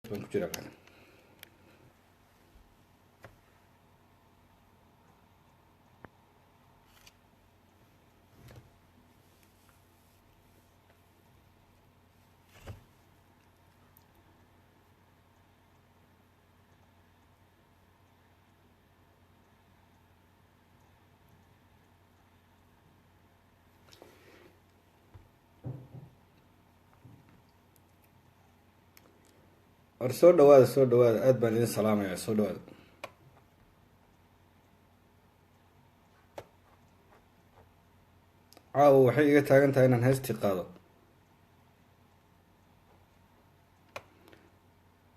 baan ku jiraa war soo dhawaada aad baan idin salaamayaa soo dhawaada caawa waxay iga taagan tahay inaan heestii qaado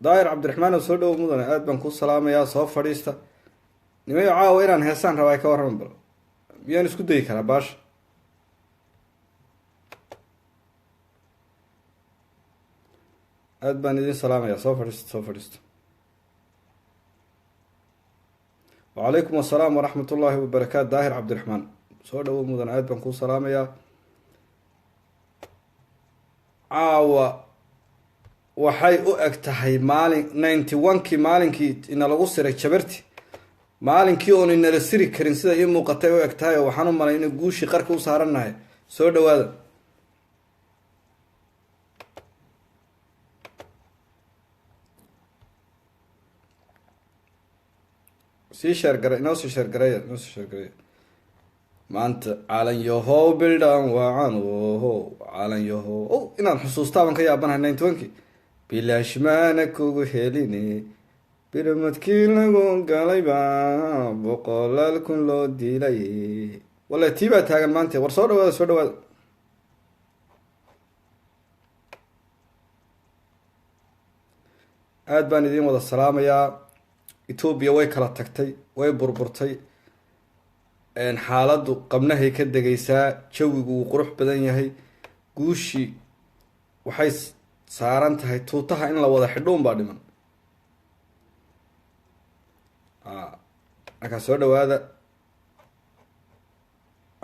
daahir cabdiraxmaan oo soo dhawo mudane aad baan kuu salaamayaa soo fadhiista nimayo caawa inaan heesaan rabaa ka warraman bal miyaan isku dayi karaa baasha aad baan idin salaamayaa soo fadhiista wacalaykum assalaam waraxmat ullaahi wabarakaatu daahir cabdiraxmaan soo dhawo mudan aad baan kuu salaamayaa caawa waxay u eg tahay maalin 91kii maalinkii inalagu siray jabarti maalinkii oon inala siri karin sida ii muuqatay u eg tahay oo waxaan u malay inay guushii qarka u saarannahay soo dhawaada sii sheergaray inoo sii sheergareeya maanta calan yahow bildhan waacan oho calan yahow inaan xusuustaaban ka yaabanahay 91kii bilaashmaana kugu heline biramadkii lagu galayba boqolaal kun loo dilay walla tii baa taagan maanta war soo dhawaada aad baan idiin wada salaamayaa etoobiya way kala tagtay way burburtay xaaladdu qabnahay ka degaysaa jawigu wuu qurux badan yahay guushii waxay saaran tahay tuutaha in la wada xidhuun baa dhiman markaa soo dhawaada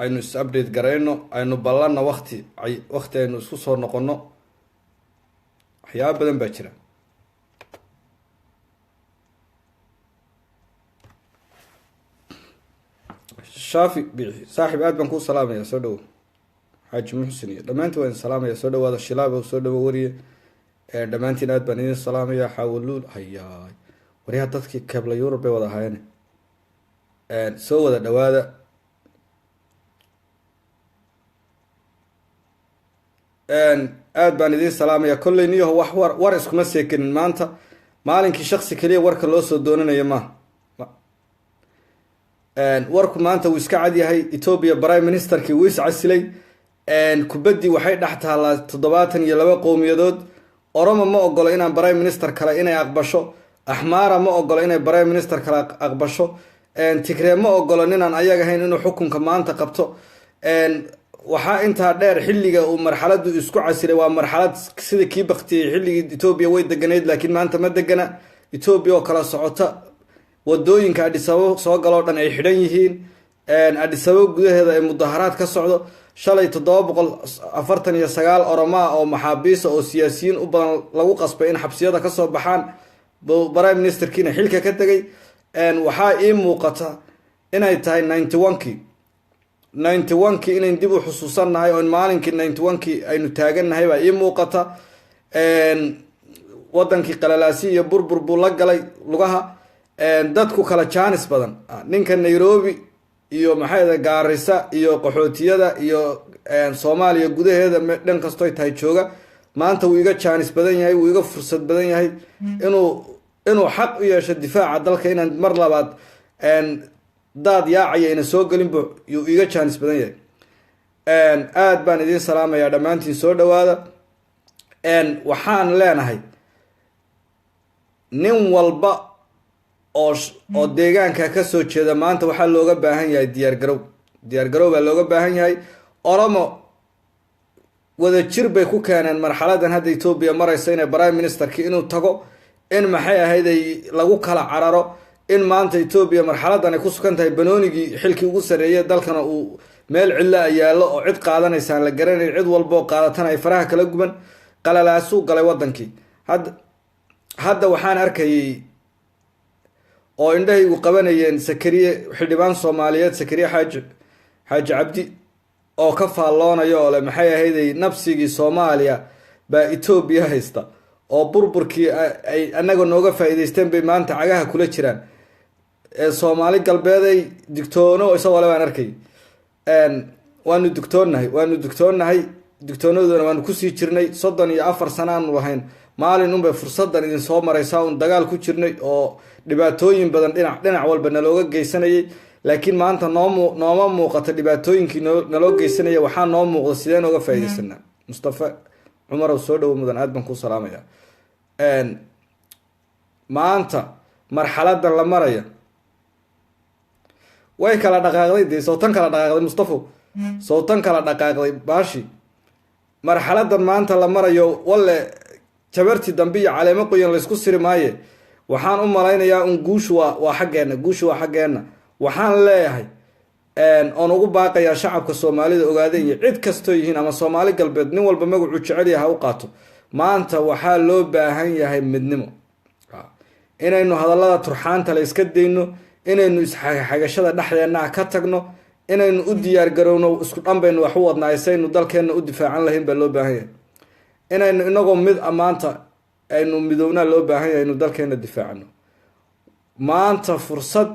aynu is update garayno aynu ballanna waqti aynu isku soo noqono waxyaaba badan baa jira shaafi bixi saaxib aad baan kuu salaamayaa soo dhawo xaaji muxsin iyo dhammaantiin waan idin salaamayaa soo dhawaada shilaaba soo dhawo wariye dhammaantiin aad baan idin salaamayaa xaawaluul hayaay waryaha dadkii keebla yurub bay wada ahaayeen soo wada dhawaada aad baan idin salaamayaa kolley niyaho wax war iskuma seekanin maanta maalinkii shaksi keliya warka loo soo doonanayo maaha warku maanta wuu iska cad yahay etoobiya prime ministerkii wuu is casilay kubaddii waxay dhex taallaa 72 qowmiyadood oromo ma ogolo inaan prime minister kale inay aqbasho axmaara ma ogolo inay prime minister kale aqbasho tigree ma ogolo ninaan ayag ahayn inuu xukunka maanta qabto waxaa intaa dheer xilliga uu marxaladu isku casilay waa marxalad sida kii baktiyey xilligii etoobiya way deganeyd laakiin maanta ma degana etoobiya oo kala socota wadooyinka adhisababo soo galoo dhan ay xidhan yihiin adhisababo gudaheeda ay mudaharaad ka socdo shalay 749 oromaa oo maxaabiisa oo siyaasiyiin u badan lagu qasbay in xabsiyada kasoo baxaan prime ministerkiina xilka ka tegay waxaa ii muuqata inay tahay 91kii inayn dib u xusuusannahay oo maalinkii 91kii aynu taagannahay baa ii muuqata wadankii qalalaasi iyo burbur buu la galay lugaha dadku kala jaanis badan ninka nairobi iyo maxay gaarisa iyo qaxootiyada iyo soomaaliya gudaheeda dhan kastoy tahay jooga maanta wuu iga jaanis badan yahay wuu iga fursad badan yahay inuu xaq u yeesho difaaca dalka inaan mar labaad daad yaacaya ina soo gelinbu yuu iga jaanis badan yahay aad baan idiin salaamayaa dhammaantiin soo dhawaada waxaan leenahay nin walba oo deegaanka kasoo jeeda maanta waxaa looga baahan yahay diyaargarow baa looga baahan yahay oromo wadajir bay ku keeneen marxaladan hadda etoobiya maraysa inay prime ministerki inuu tago in maxay ahayd ay lagu kala cararo in maanta etoobiya marxaladan ay ku sugan tahay banoonigii xilkii ugu sarreeyay dalkana uu meel cidla yaallo oo cid qaadanaysaan la garanayn cid walboo qaadatana ay faraha kala guban qalalaasuu galay wadankii hadda waxaan arkayay oo indhahaygu qabanayeen sakariye xildhibaan soomaaliyeed sakariye xaaji cabdi oo ka faalloonayo oo le maxay ahayday nabsigii soomaaliya baa etoobiya haysta oo burburkii ay annaga nooga faa'iidaysteen bay maanta cagaha kula jiraan soomaali galbeeday digtoono isagoo le baan arkay waanu digtoonnahay digtoonadoodana waanu kusii jirnay 34 sano aanu lahayn maalin unbay fursadan idin soo maraysaa un dagaal ku jirnay oo dhibaatooyin badan dhinac walba nalooga geysanayay laakiin maanta nooma muuqata dhibaatooyinkii naloo geysanaya waxaa noo muuqda sideen oga faa'iidaysanaa mustafa cumarow soo dhowo mudan aad baan ku salaamaya maanta marxaladan la maraya way kala dhaqaaqday dee sawtan kala dhaqaaqday mustafo sawtan kala dhaqaaqday baashi marxaladan maanta la marayo walle jabarti dambe iyo caleemo qoyan laysku siri maaye waxaan u malaynayaa un guushu waa xaggeena waxaan leeyahay oon ugu baaqayaa shacabka soomaalida ogaada iyo cid kastoo yihiin ama soomaali galbeed nin walba magacuu jecel yahay ha u qaato maanta waxaa loo baahan yahay midnimo inaynu hadallada turxaanta la iska dayno inaynu isxagashada dhexdeenna ka tagno inaynu u diyaar garowno isku dhan baynu wax u wadnaay saynu dalkeenna u difaacan lahayn baa loo baahan yahay inaynu inagoo mid maanta aynu midownaa loo baahan yahay inu dalkeenna difaacano maanta fursad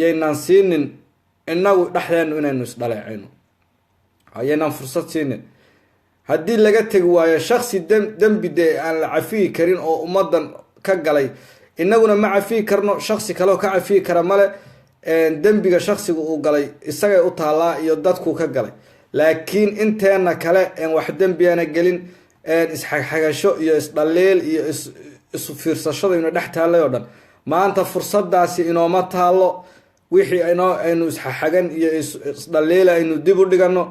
yaynaan siinin inagu dhexdeennu inaynu isdhaleecayno yaynaan fursad siinin haddii laga tegi waayo shaksi dembi dee aan la cafiyi karin oo ummadan ka galay inaguna ma cafiyi karno shaksi kaleo ka cafiyi kara male dembiga shaksiga uu galay isagay u taallaa iyo dadku ka galay laakiin inteena kale wax dembiana gelin isxagxagasho iyo isdhaliil iyo isu fiirsashadaynu dhex taallay oo dhan maanta fursadaasi inooma taallo wixii aynu isxaxagan iyo isdhaliil aynu dib u dhigano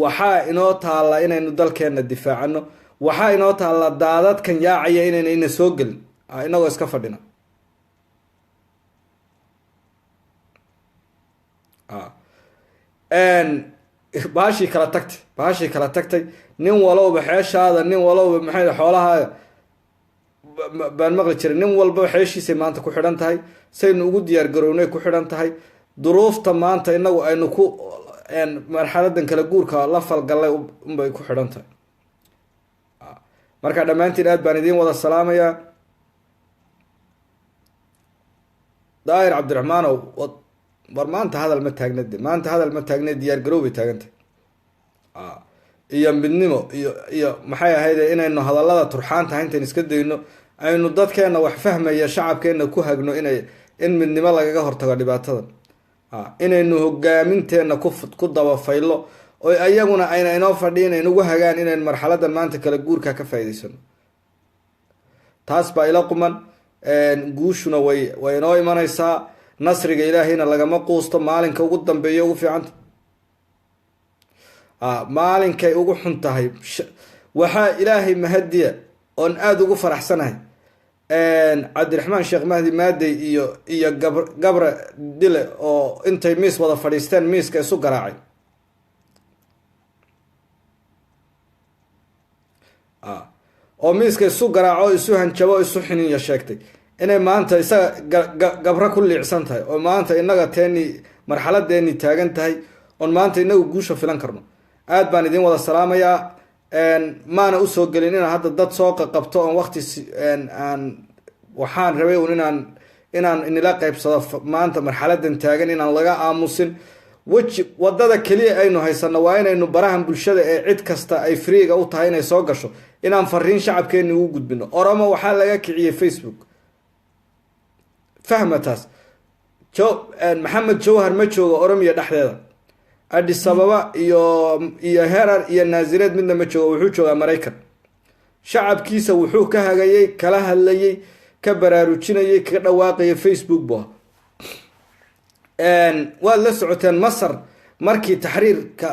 waxaa inoo taalla inaynu dalkeenna difaacano waxaa inoo taalla daadadkan yaacaya inayna ina soo gelin inagoo iska fadhina baashii kala tagtay nin walowba xeeshaada nin walowba maxay xoolahaada baan maqli jiray nin walba xeeshiisay maanta ku xidhan tahay saynu ugu diyaar garownay ku xidhan tahay duruufta maanta inagu aynu ku marxaladan kala guurka la falgallay unbay ku xidhan tahay marka dhammaantiin aad baan idiin wada salaamayaa daahir cabdiraxmaanow war maanta hadal ma taagna diyaar garow bay taagantay iyo midnimo iyo maxay ahayd inaynu hadallada turxaanta intaan iska dayno aynu dadkeena wax fahmaya shacabkeena ku hagno in midnimo lagaga hortago dhibaatadan inaynu hogaaminteena ku dabafaylo oo ayaguna ayna inoo fadhiin inugu hagaan inaynu marxaladan maanta kala guurka ka faa'iidaysano taas baa ila quman guushuna way inoo imanaysaa nasriga ilaahayna lagama quusto maalinka ugu dambeeya ugu fiicanta maalinkay ugu xun tahay waxaa ilaahay mahadiya oon aada ugu faraxsanahay cabdiraxmaan sheekh mahdi maadey iyo gabre dile oo intay miis wada fadhiisteen miiska isu garaacay oo miiska isu garaaco isu hanjabo isu xininya sheegtay inay maanta isaga gabra ku liicsan tahay oo maanta inaga teeni marxaladeeni taagan tahay oon maanta inagu guusha filan karno aad baan idin wada salaamayaa maana usoo gelin inaan hadda dad soo qabto oon waqti aan waxaan rabay un inaan inila qaybsado maanta marxaladan taagan inaan laga aamusin wadada keliya aynu haysano waa inaynu barahan bulshada ee cid kasta ay freega u tahay inay soo gasho inaan fariin shacabkeeni ugu gudbino oromo waxaa laga kiciyey Facebook fahma taas maxamed jawhar ma joogo oromiya dhexdeeda Addis Ababa iyo Herar iyo Nazireed midna ma joogo wuxuu joogaa Mareykan shacabkiisa wuxuu ka hagayay kala hadlayay ka baraarujinayay ka dhawaaqayay Facebook baa waad la socoteen Masar markii taxriirka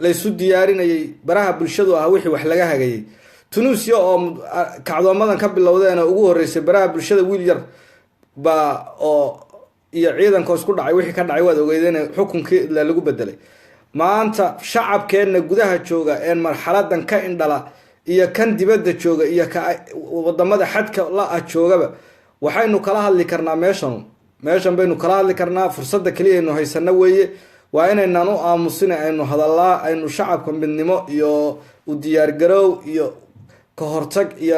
la isu diyaarinayay baraha bulshadu wixii wax laga hagayay Tunisia oo kacdoomadan ka bilowdeen ugu horeysay baraha bulshada wiil yar oo iyo ciidanka isku dhacay wixii ka dhacay waad ogeydeen xukunkii lagu bedelay maanta shacabkeenna gudaha jooga een marxaladan ka indhala iyo kan dibadda jooga iyo ka wadamada xadka la joogaba waxaynu kala hadli karnaa meeshan baynu kala hadli karnaa. fursadda kaliya aynu haysano weeye, waa inaynaan u aamusin, aynu hadallaa, aynu shacabka midnimo iyo u diyaargarow iyo ka hortag iyo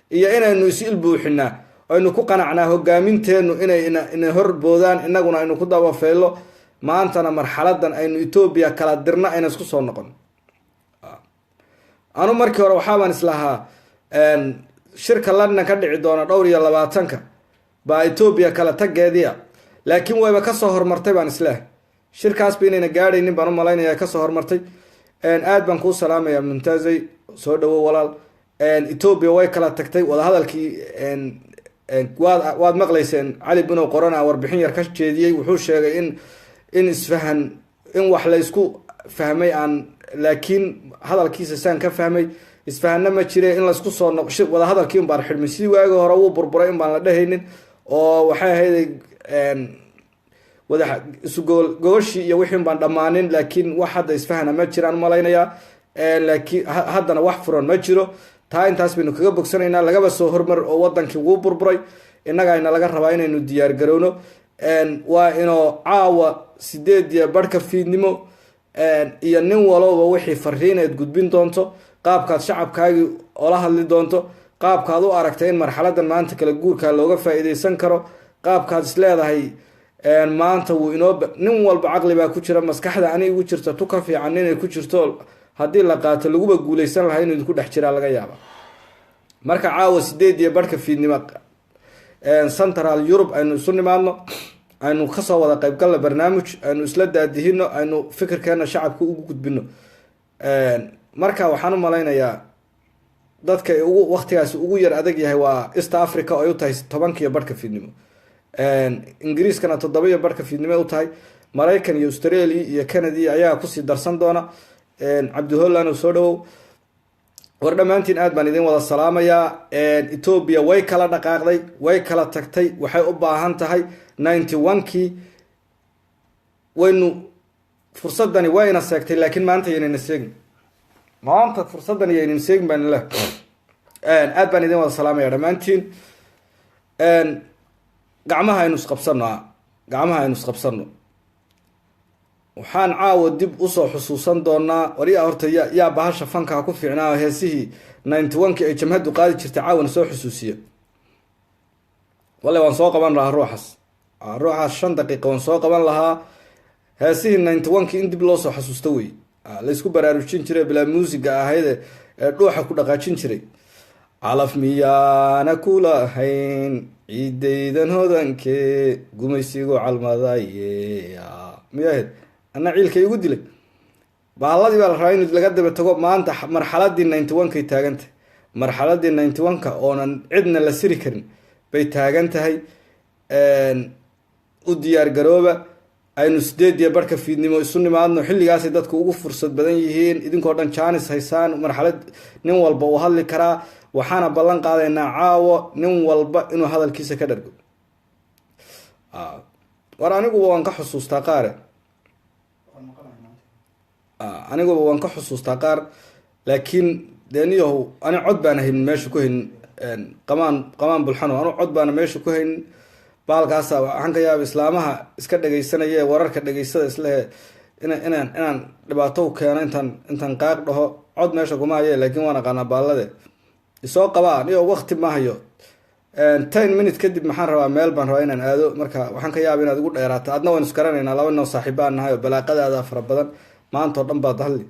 inaynu is-ilbuuxinaa, aynu ku qanacnaa hogaaminteenu inay horboodaan, inaguna aynu ku dabafeelo. maantana marxaladan aynu Ethiopia kala dirna ayna isku soo noqon. anu markii hore waxaan islahaa shirka London ka dhici doona 22 baa Ethiopia kala tageediya, laakiin wayba ka soo hormartay baan islaah. shirkaas bayna gaadhaynin baan u malaynaya ka soo hormartay. aad baan ku salaamayaa Muntazay, soo dhawo walaal. Ethiopia way kala tagtay wada hadalkii waad maqlayseen Cali bin Qorana warbixin yar ka jeediyay, wuxuu sheegay in isfahan in wax la isku fahmay aan, laakiin hadalkiisa saan ka fahmay isfahanna ma jire in la isku soo noqo wada hadalkii baan xidhmay sidii waagi hore uu burburay in baan la dhahaynin oo waxay ahayd wada isu gooshi iyo wixii baan dhamaanin, laakiin wax hadda isfahana ma jiraan malaynaya. laakiin haddana wax furan ma jiro. taa intaas baynu kaga bogsanaynaa, lagaba soo hormar oo wadankii wuu burburay, innaga ayna laga rabaa inaynu diyaar garowno. waa inoo caawa 8:00 fiidnimo iyo nin walba wixii fariineed gudbin doonto, qaabkaad shacabkaagi ola hadli doonto, qaabkaad u aragtay in marxaladan maanta kala guurka looga faa'iideysan karo, qaabkaad isleedahay maanta wuu inoo nin walba caqli baa ku jira, maskaxda ani ugu jirta tu ka fiican inay ku jirto, haddii la qaato laguba guuleysan lahaa inuu ku dhex jiraa laga yaaba. marka caawa 8:00 fiidnimo Central Europe aynu isu nimaadno, aynu kasoo wada qayb galno barnaamij, aynu isla daadihino, aynu fikirkeena shacabka ugu gudbino. marka waxaan u malaynayaa dadka ugu waqtigaas ugu yar adag yahay waa East Africa oo ay u tahay 10:00 fiidnimo, Ingiriiskana 7:00 fiidnimo u tahay, Mareykan iyo Australia iyo Canada ayaa ku sii darsan doona. Cabdi Holland soo dhawow. war dhamaantiin aad baan idin wada salaamayaa. Ethiopia way kala dhaqaaqday, way kala tagtay, waxay u baahan tahay 91kii waynu fursadani wayna seegtay, laakiin maanta yeena seegin. maanta fursadani yeena seegin baan la aad baan idin wada salaamayaa dhamaantiin. gacmaha aynu isqabsano. waxaan caawa dib usoo xusuusan doonaa wariya horta yaa bahasha fanka ku fiicnaa heesihii 91kii ay jamhadu qaadi jirtay caawana soo xusuusiya. wallahi waan soo qaban lahaa ruuxaas 5 daqiiqo waan soo qaban lahaa. heesihii 91kii in dib loo soo xasuusto wey, la isku baraarujin jiray bilaa muusiga ahayd ee dhuuxa ku dhaqaajin jiray. calaf miyaana kula ahayn ciidaydan hodankee gumaysigu calmadaye miyahed ana ciilkay igu dilay. baaladii baa la rabaa in laga daba tago. maanta marxaladii 91kay taagantay, marxaladii 91ka oonan cidna la siri karin bay taagan tahay. u diyaar garooba, aynu 8:00 fiidnimo isu nimaadno. xilligaasay dadku ugu fursad badan yihiin, idinkoo dhan jaanis haysaan, marxalad nin walba uu hadli karaa. waxaana ballan qaadaynaa caawo nin walba inuu hadalkiisa ka dhargo. war aniguba waan ka xusuustaa qaar, laakiin deeniyahow ani cod baan haynin meesha ku haynin. qamaan bulxano anu cod baana meesha ku haynin. baalkaasa waxaan ka yaaba islaamaha iska dhagaysanaya wararka dhageysada islehe inaan dhibaato u keeno intaan qaaq dhaho. cod meesha kuma haye, laakiin waan aqaanaa baalade isoo qabaa niyo waqti ma hayo. 10 minutes kadib maxaan rabaa meel baan rabaa inaan aado, marka waxaan ka yaaba inaad igu dheeraato. adna waan isgaranaynaa, laba noo saaxiibaan nahay oo balaaqadaada fara badan maanta oo dhan baad hadli.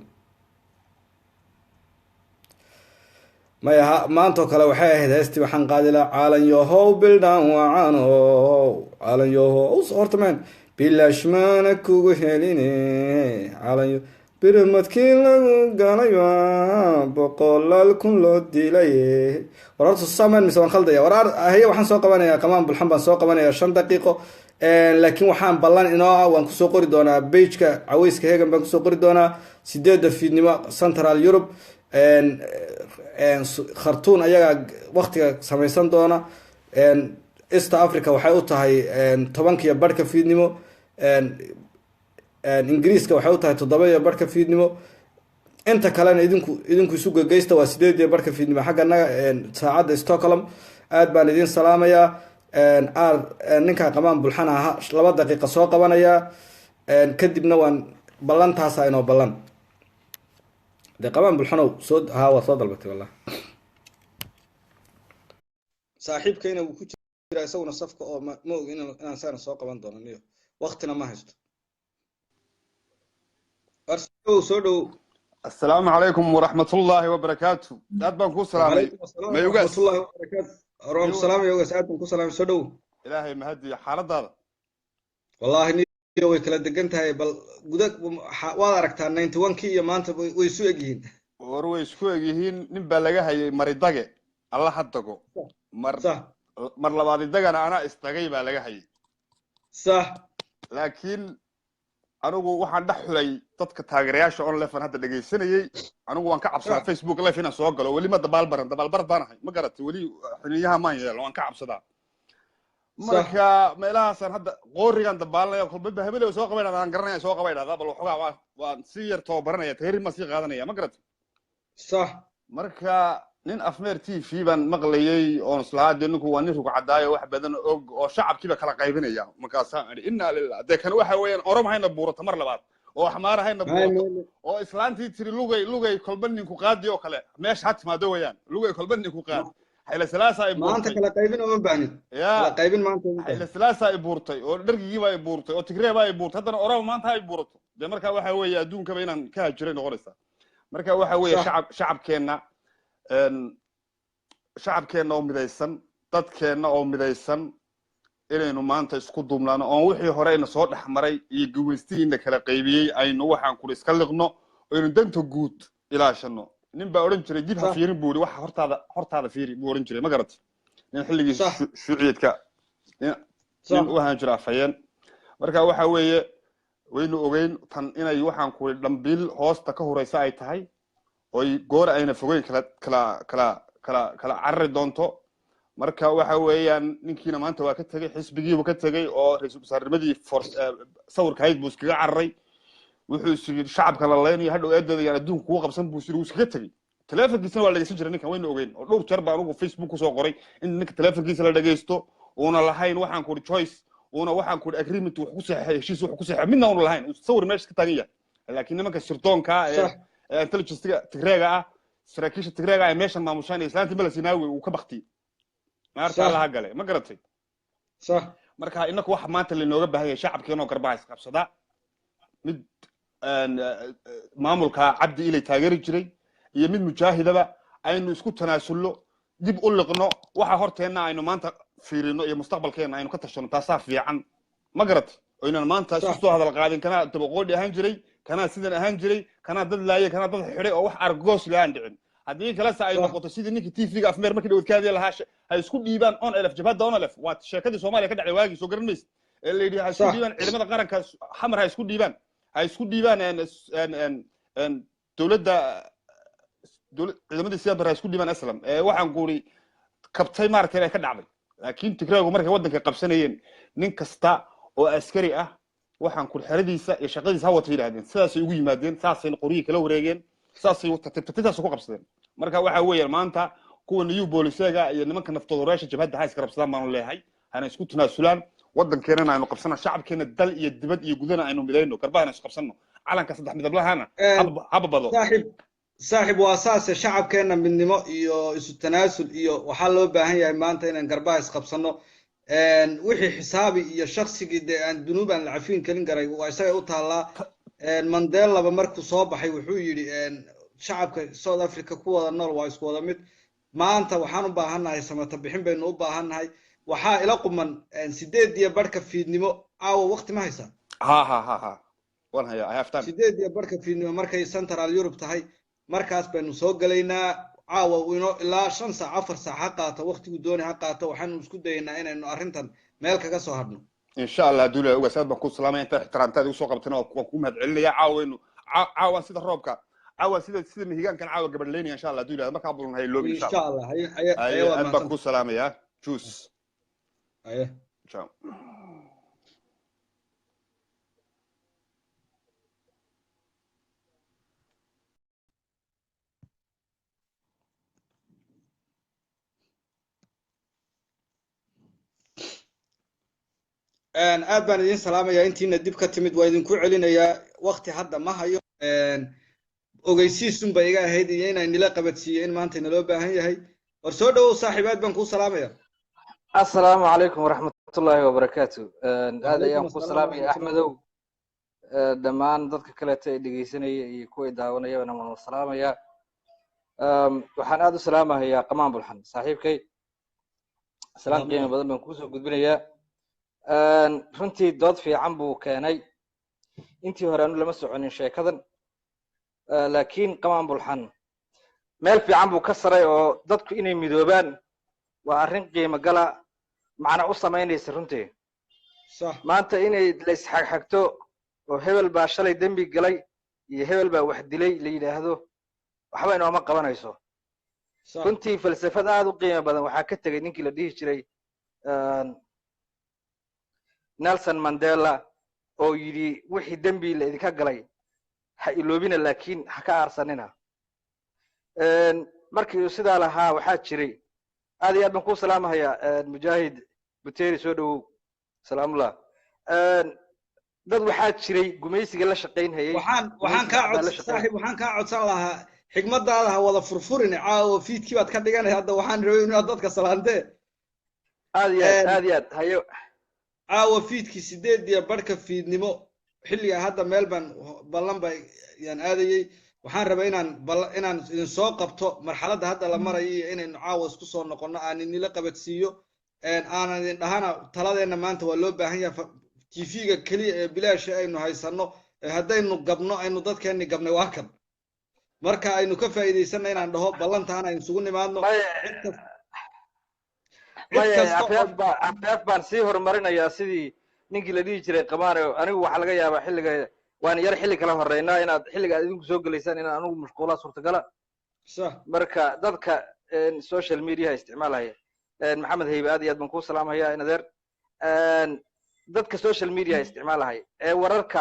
maya maantoo kale waxay ahayd heestii waxaan qaadi lahaa caalan yohow bildhan wacaano caalan yohow horta man bilashmaana kugu heline caalanyo birimadkii lagu galayba 100,000 loo dilay. war horta sameyn mise waan khaldaya. war haye waxaan soo qabanayaa qamaan bulxan baan soo qabanayaa 5 daqiiqo. laakiin waxaan ballan inoo waan kusoo qori doonaa pageka caweyska hegan baan kusoo qori doonaa 8 fiidnimo Central Europe. khartuun ayagaa waqtiga samaysan doona. East Africa waxay u tahay 10:00 fiidnimo. ingiriiska waxay u tahay 7:15 fiidnimo. inta kalena idinku isu gageysta waa 8:15 fiidnimo xagga naga saacadda Stockholm. aad baan idin salaamayaa. ninka qamaan bulxan aha 2 daqiiqo soo qabanaya kadibna waan ballantaas inoo ballan de qamaan bulxanow soo waa soo dalbatay wallahi saaxiibkayna wuu ku jiraa isaguna safka oo ma og inaan saan soo qaban doono niyo waqtina ma haysto soo dhow. السلام عليكم ورحمة الله وبركاته. أدبان كو سلامي. وعليكم السلام ورحمة الله وبركاته. ورحمة السلام يا وجس أدبان كو سلامي سدو. إلهي مهدي حالة هذا. والله نيجي ويكلا دقنتها بل جودك واضح ركتها 91 كي ما أنت ويسوقين. ويسوقين نبلغها هي مريضة. الله حدكو. صح. مر لبعض الدقة أنا استغيب بلغها هي. صح. لكن anigu waxaan dhaxulay dadka taageerayaasha on level hadda dhageysanayay anigu waan ka cabsadaa Facebook live inaan soo galo wali ma dabaalbaran baan ahay ma garatay wali xiniyaha maan yeelo waan ka cabsadaa marka meelahaasaan hadda qoorigan dabaalnaya kolba habeenay soo qabayna aan garanaya soo qabayna bal waxoogaa waan si yar tababaranaya taariikh ma sii qaadanaya ma garatay sax marka nin afmeer TV baan maqlayay oo islaada ninku waa nin ruuq cadaayo wax badan oo shacabkiiba kala qaybinaya markaas aan inna lillaah de kan waxa weeyaan oromahayna buurata mar labaad oo xamaarahayna buurata oo islaantii tiri lugay kolba ninku qaadi oo kale meesha had timaado weeyaan lugay kolba ninku qaad hayla salaasa ay buurtay maanta kala qaybin uma baahnid kala qaybin maanta hayla salaasa ay buurtay oo dhargii ay buurtay oo tigreey ay buurtay haddana oromo maanta ay buurato de marka waxa weeye adduunka inaan ka hajiray noqonaysa marka waxa weeye shacabkeena shacabkeena oo midaysan dadkeena oo midaysan inaynu maanta isku duubnaano oo wixii hore ina soo dhaxmaray iyo guweystiina kala qaybiyay aynu waxaan ku iska liqno oo inuu danta guud ilaashano nin baa oran jiray dib ha fiirin buuri waxa hortaada fiiri buu oran jiray ma garat nin xilligii shuuciyadka nin waxaan jira afayeen marka waxa weeye waynu ogeyn tan inay waxaan ku dhambil hoosta ka horeysa ay tahay oo goor ayna fogeyn kala carri doonto marka waxa weeyaan ninkiina maanta waa ka tagay xisbigiiba ka tagay oo ra'iisul wasaarnimadii sawirka hayd buu iskaga carray wuxuu yiri shacabka la leenayo hadhow eedada adduunka ku qabsan buu sii iskaga tagay teleefankiisana waa la dhageysan jiray ninkan wayna ogeyn oo dhowr jeer baan ugu Facebook ku soo qoray in ninka teleefankiisa la dhageysto oona lahayn waxaan ku choice oona waxaan ku agreement wax ku saxay heshiis wax ku saxay midna oona lahayn sawir meesha ka taagan yahay laakiin nimanka sirdoonka intelligence tigreega ah saraakiisha tigreega ay meeshan maamushaan islaantii malasinaawi uu ka baqtay maarta la gale ma garatay صح marka inaku wax maanta la inooga baahan yahay shacabkeena oo garbaha isqabsada mid maamulka cabdi ilay taageeri jiray iyo mid mujaahidaba aynu isku tanaasulno dib u liqno waxa horteena aynu maanta fiirino iyo mustaqbalkeena aynu ka tashano taas fiican ma garatay oo inaan maanta isku soo hadal qaadin kana dabaqoodi ahaan jiray kana sidan ahaan jiray kana dad laayay kana dad xiray oo wax argoos laan dhicin haddii kala sa ay noqoto sidii ninkii TV-ga afmeer markii dhawdkaadii lahaa ay isku dhiibaan on elf jabhada on elf waa sheekadii Soomaaliya ka dhacday waagii soo garanaysa ee la yidhi ha isku dhiibaan ciidamada qaranka xamar ha isku dhiibaan dawladda ciidamadii siyaad ha isku dhiibaan aslam waxaan guuri kabtay maartay ay ka dhacday laakiin tigraagu markay wadanka qabsanayeen nin kasta oo askari ah waxaan ku xiradiisa iyo shaqadiisa wata yiraahdeen sidaas ay ugu yimaadeen saasay qoriyo kala wareegeen saasay tatataas ku qabsadeen marka waxa weeyaan maanta kuwa new boolisaga iyo nimanka naftooda reesha jabhada ha iska qabsadaan baan leeyahay hana isku tunaasulaan wadankeena aynu qabsana shacabkeena dal iyo dibad iyo gudana aynu midayno garbaana isku qabsano calanka saddex midab lahana haba bado saaxib waa saas shacabkeena midnimo iyo isu tanaasul iyo waxa loo baahan yahay maanta inaan garbaha isqabsano wixii xisaabi iyo shakhsigii de aan dunuuban la cafin kalin garay waa isaga u taala Mandela ba markuu soo baxay wuxuu yiri shacabka South Africa ku wada nool waa isku wada mid maanta waxaan u baahanahay samata bixin baynu u baahanahay waxa ila quman 8:00 fiidnimo aawo waqti ma haysa ha wan haya I have time 8:00 fiidnimo markay Central Europe tahay markaas baynu soo galaynaa caawa ino ilaa 5 saac 4 saac qaato waqtigu dooni ha qaato waxaanu isku daynaa inaynu arrintan meel kaga soo hadno إن شاء الله دولة وجسد بكون سلامة أنت احترمت هذه وسوق بتنا وكم هاد عليا عاون سيد الرابكا عاون سيد مهيجان كان عاون قبل ليني إن شاء الله دولة ما كابلون هاي اللوبي إن شاء الله هي بكون سلامة يا جوس أيه إن شاء الله aad baan idin salaamayaa intiina dib ka timid waa idinku celinayaa waqti hadda ma hayo ogeysiisun ba iga ahayd iyo inaan nila qabadsiiyo in maanta naloo baahan yahay war soo dhawow saaxiibaad baan kuu salaamaya السلام عليكم ورحمة الله وبركاته. هذا يوم السلام يا أحمد دمان ضدك كلا تدقيسني يكوي داوني وأنا من السلام يا وحنا هذا السلام هي قمان بالحن صحيح كي سلام قيمة بدل من كوسو قد بنيا فنتي ضد في عمبو كاني أنتي هرانو لما سعوني شيء كذا لكن قمان بالحن مال في عمبو كسرة ضدك إني مذوبان وأرين قيمة قلا معنا قصة ما ينسى رنتي صح ما أنت إني ليس حقته وهبل باشلي دمبي قلي يهبل بواحد لي اللي هذا وحباينه ما قبنا يسوع صح كنتي فلسفة هذا قيمة بدن وحكيت إنك لديه شري نيلسون مانديلا أو يدي وحي دمبي اللي ذكر قلي حيلوبين لكن حكا أرسلنا مركز سيدا لها وحاد شري هذه أبن كو سلامة هي المجاهد بتيري سودو سلام الله dad waxaa jiray gumaysiga la shaqeynayay waxaan ka cod saaxiib waxaan ka codsan lahaa xigmadaada ha wada furfurin caawo fiidkii baad ka dhiganay hadda waxaan rabay inaad dadka salaantee aad iyo aad hayo caawo fiidkii 8:00 fiidnimo xilliga hadda meel baan ballan bay yaan aadayay waxaan rabay inaan idin soo qabto marxaladda hadda la marayo iyo inaynu caawo isku soo noqono aan idinla qabadsiiyo aanan idin dhahana taladeena maanta waa loo baahan yahay TV-ga kaliya ee bilaash aynu haysano haddaynu gabno aynu dadkeenni gabnay waa kan marka aynu ka faa'iideysanay inaan dhaho ballantaan aynu isugu nimaadno afyaaf baan sii horumarinayaa sidii ninkii la dhihi jiray qamaane anigu waxaa laga yaabaa xilliga waan yar xilli kala horeynaa inaad xilliga aad idinku soo gelaysaan inaan anigu mashquulaa suurtagala marka dadka social media isticmaalaya maxamed haybe aad iyo aad baan kuu salaamayaa inadeer dadka social media isticmaalaya ee wararka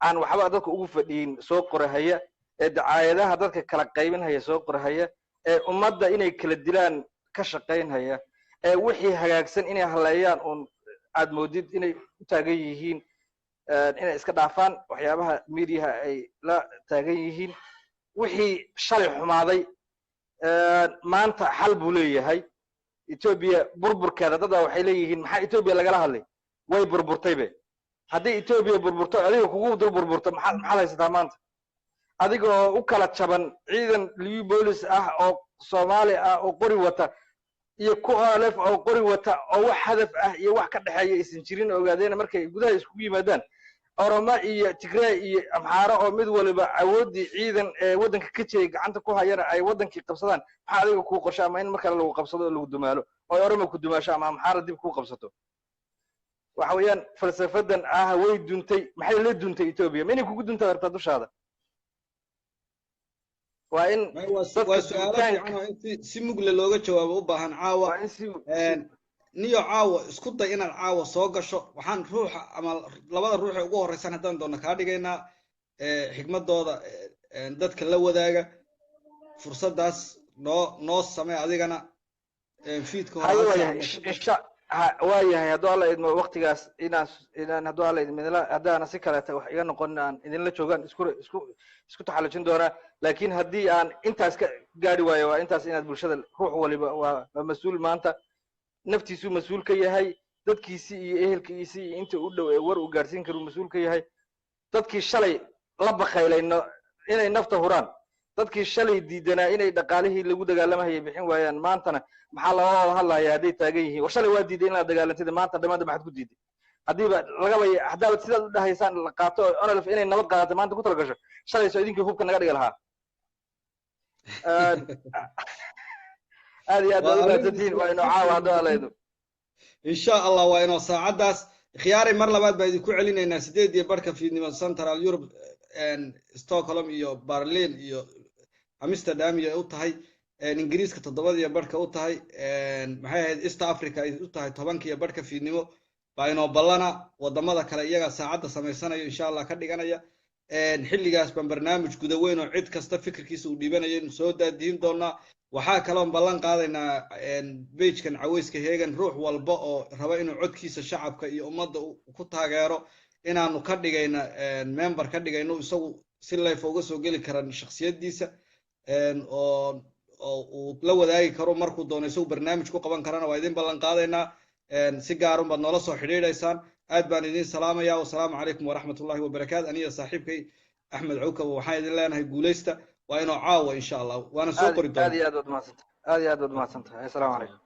aan waxba dadka ugu fadhiin soo qorahaya ee dacaayadaha dadka kala qaybinaya soo qorahaya ee ummadda inay kala dilaan ka shaqeynaya ee wixii hagaagsan inay haleeyaan oo aad moodid inay u taagan yihiin inay iska dhaafaan waxyaabaha media ay la taagan yihiin wixii shalay xumaaday maanta xal buu leeyahay Ethiopia burburkeeda dad waxay leeyihiin maxaa Ethiopia lagala hadlay way burburtaybe haddii Ethiopia burburto adiga kugu dul burburto maxaa haysataa maanta adiga oo u kala jaban ciidan liyu boolis ah oo Soomaali ah oo qori wata iyo ku alif oo qori wata oo wax hadaf ah iyo wax ka dhaxeeya isin jirin ogaadeen markay gudaha isku yimaadaan Oroma iyo Tigray iyo Amhara oo mid waliba awoodii ciidan ee wadanka ka jiray gacanta ku hayana ay wadankii qabsadaan maxaa adiga ku qorshe ama in marka lagu qabsado oo lagu dumaalo oo Oroma ku dumaasho ama Amhara dib ku qabsato waxa weeyaan falsafadan way duntay maxay la duntay Ethiopia ma inay kugu duntaa arta dushaada waa in su'aalo fiican oo si mugle looga jawaabo u baahan caawa niyo caawa isku day inaad caawa soo gasho waxaan ruuxa ama labada ruux ee ugu horeysan haddaan doona kaa dhigaynaa xigmadooda dadka la wadaaga fursadaas noo samee adigana fiidka hore waayahay hadduu alla idmo waqtigaas inaan hadduu alla idmo haddaana si kaleeta wax iga noqon aan idinla joogaan isku taxallujin doonaa laakiin haddii aan intaas ka gaari waayo waa intaas inaad bulshada ruux waliba waa mas-uul maanta naftiisuu mas-uul ka yahay dadkiisii iyo ehelkiisii iyo inta u dhow ee war uu gaarsiin karu mas-uul ka yahay dadkii shalay la bakaylayno inay nafta huraan dadkii shalay diidanaa inay dhaqaalihii lagu dagaalamahayay bixin waayaan maantana maxaa laga wada hadlayaa hadday taagan yihiin war shalay waa diiday inaad dagaalantida maanta dhammaanta maxaad ku diiday haddiiba lagaba haddaaba sidaad u dhahaysaan la qaato onolf inay nabad qaadato maanta ku tala gasho shalay soo idinkii hubka naga dhigi lahaa aad iyo aad baad u mahadsantihiin waa inoo caawa hadduu alaydo insha allah waa inoo saacadaas khiyaaray mar labaad baa idinku celinaynaa 8:00 fiidnimo Central Europe Stockholm iyo Berlin iyo Amsterdam iyo u tahay Ingiriiska 7:00 u tahay maxay ahayd East Africa ay u tahay 10:00 fiidnimo baa inoo ballana wadamada kale iyaga saacada sameysanayo insha Allah ka dhiganaya xilligaas baan barnaamij gudaweyn oo cid kasta fikirkiisa u dhiibanayo soo daadiin doona waxaa kaloon ballan qaadaynaa beijkan caweyska heegan ruux walba oo raba inuu codkiisa shacabka iyo ummadda ku taageero inaanu ka dhigayna member ka dhigayno isagu si life uga soo geli karan shakhsiyadiisa oo uu la wadaagi karo markuu doono isagu barnaamij ku qaban karana waa idin ballan qaadaynaa si gaarun baad noola soo xidhiidhaysaan aad baan idin salaamaya wasalaamu calaykum waraxmatullahi wabarakaatu aniga saaxiibkay axmed cawkaba waxaan idin leenahay guuleysta waa inoo caawa insha allah waana soo qori doonaa aad iyo aad baad mahadsantahay assalaamu calaykum